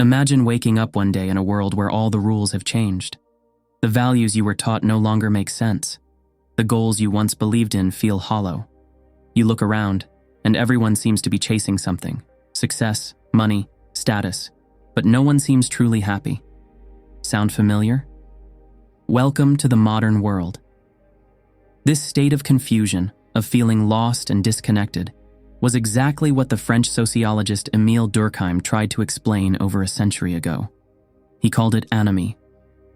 Imagine waking up one day in a world where all the rules have changed. The values you were taught no longer make sense. The goals you once believed in feel hollow. You look around, and everyone seems to be chasing something: success, money, status, but no one seems truly happy. Sound familiar? Welcome to the modern world. This state of confusion, of feeling lost and disconnected, was exactly what the French sociologist Emile Durkheim tried to explain over a century ago. He called it anomie,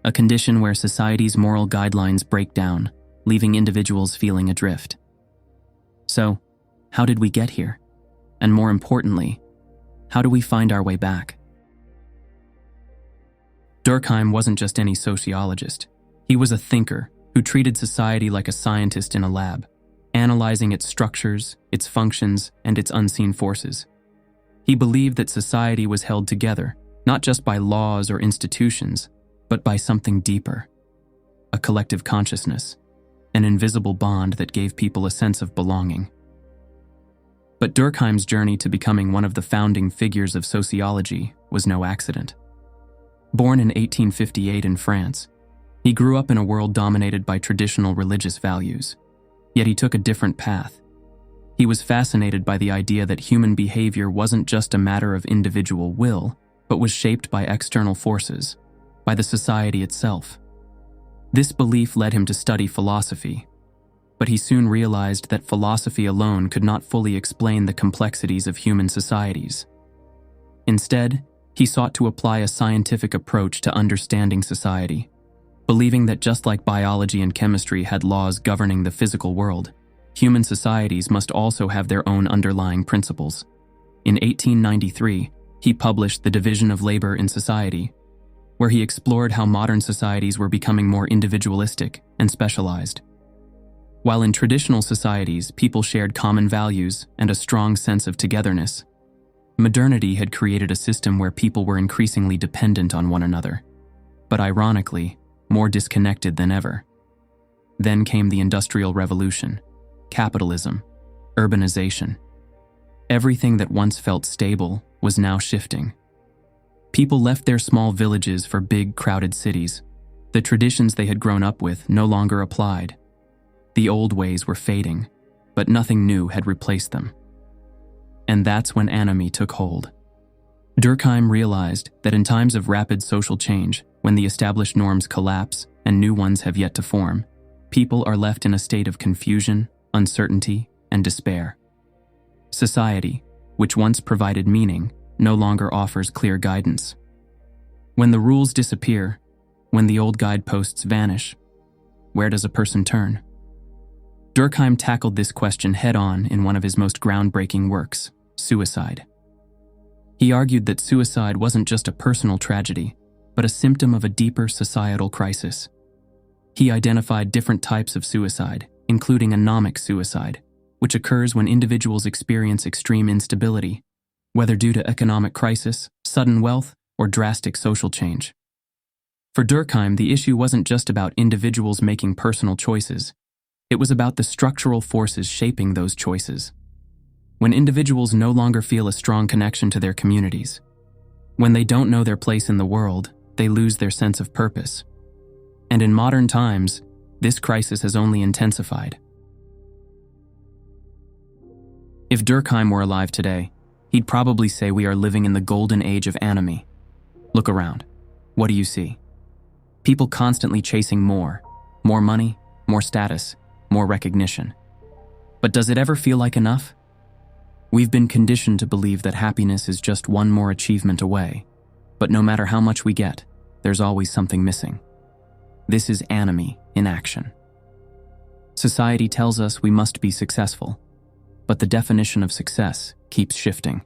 a condition where society's moral guidelines break down, leaving individuals feeling adrift. So, how did we get here? And more importantly, how do we find our way back? Durkheim wasn't just any sociologist. He was a thinker who treated society like a scientist in a lab, analyzing its structures, its functions, and its unseen forces. He believed that society was held together, not just by laws or institutions, but by something deeper: a collective consciousness, an invisible bond that gave people a sense of belonging. But Durkheim's journey to becoming one of the founding figures of sociology was no accident. Born in 1858 in France, he grew up in a world dominated by traditional religious values. Yet he took a different path. He was fascinated by the idea that human behavior wasn't just a matter of individual will, but was shaped by external forces, by the society itself. This belief led him to study philosophy, but he soon realized that philosophy alone could not fully explain the complexities of human societies. Instead, he sought to apply a scientific approach to understanding society, believing that just like biology and chemistry had laws governing the physical world, human societies must also have their own underlying principles. In 1893, he published The Division of Labor in Society, where he explored how modern societies were becoming more individualistic and specialized. While in traditional societies, people shared common values and a strong sense of togetherness, modernity had created a system where people were increasingly dependent on one another, but ironically, more disconnected than ever. Then came the Industrial Revolution, capitalism, urbanization. Everything that once felt stable was now shifting. People left their small villages for big, crowded cities. The traditions they had grown up with no longer applied. The old ways were fading, but nothing new had replaced them. And that's when anomie took hold. Durkheim realized that in times of rapid social change, when the established norms collapse and new ones have yet to form, people are left in a state of confusion, uncertainty, and despair. Society, which once provided meaning, no longer offers clear guidance. When the rules disappear, when the old guideposts vanish, where does a person turn? Durkheim tackled this question head-on in one of his most groundbreaking works, Suicide. He argued that suicide wasn't just a personal tragedy, but a symptom of a deeper societal crisis. He identified different types of suicide, including anomic suicide, which occurs when individuals experience extreme instability, whether due to economic crisis, sudden wealth, or drastic social change. For Durkheim, the issue wasn't just about individuals making personal choices. It was about the structural forces shaping those choices. When individuals no longer feel a strong connection to their communities, when they don't know their place in the world, they lose their sense of purpose. And in modern times, this crisis has only intensified. If Durkheim were alive today, he'd probably say we are living in the golden age of anomie. Look around. What do you see? People constantly chasing more money, more status, more recognition. But does it ever feel like enough? We've been conditioned to believe that happiness is just one more achievement away, but no matter how much we get, there's always something missing. This is anomie in action. Society tells us we must be successful, but the definition of success keeps shifting.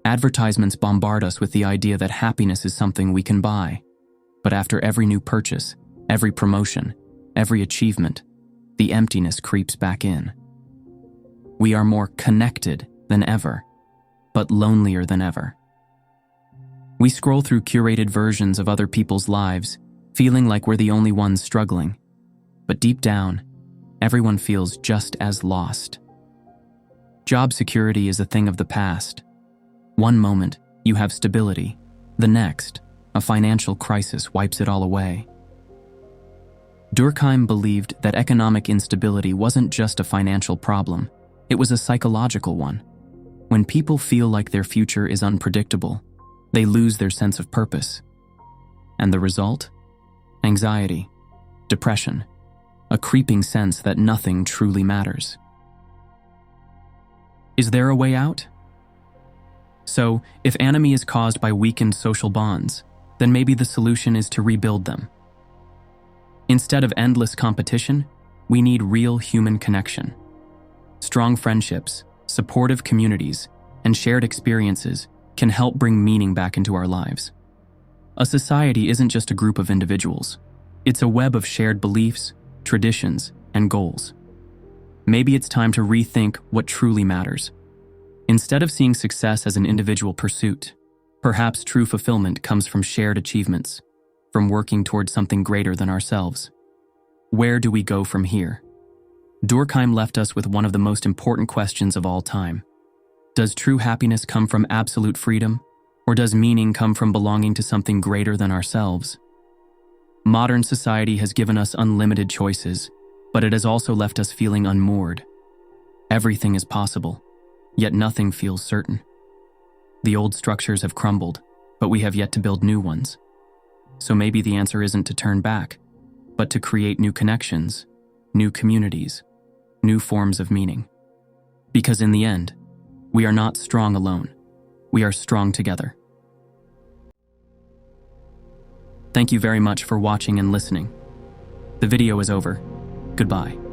Advertisements bombard us with the idea that happiness is something we can buy, but after every new purchase, every promotion, every achievement, the emptiness creeps back in. We are more connected than ever, but lonelier than ever. We scroll through curated versions of other people's lives, feeling like we're the only ones struggling. But deep down, everyone feels just as lost. Job security is a thing of the past. One moment, you have stability, The next, a financial crisis wipes it all away. Durkheim believed that economic instability wasn't just a financial problem, it was a psychological one. When people feel like their future is unpredictable, they lose their sense of purpose. And the result? Anxiety, depression, a creeping sense that nothing truly matters. Is there a way out? So, if anomie is caused by weakened social bonds, then maybe the solution is to rebuild them. Instead of endless competition, we need real human connection. Strong friendships, supportive communities, and shared experiences can help bring meaning back into our lives. A society isn't just a group of individuals. It's a web of shared beliefs, traditions, and goals. Maybe it's time to rethink what truly matters. Instead of seeing success as an individual pursuit, perhaps true fulfillment comes from shared achievements, from working towards something greater than ourselves. Where do we go from here? Durkheim left us with one of the most important questions of all time. Does true happiness come from absolute freedom, or does meaning come from belonging to something greater than ourselves? Modern society has given us unlimited choices, but it has also left us feeling unmoored. Everything is possible, yet nothing feels certain. The old structures have crumbled, but we have yet to build new ones. So maybe the answer isn't to turn back, but to create new connections, new communities, new forms of meaning. Because in the end, we are not strong alone. We are strong together. Thank you very much for watching and listening. The video is over. Goodbye.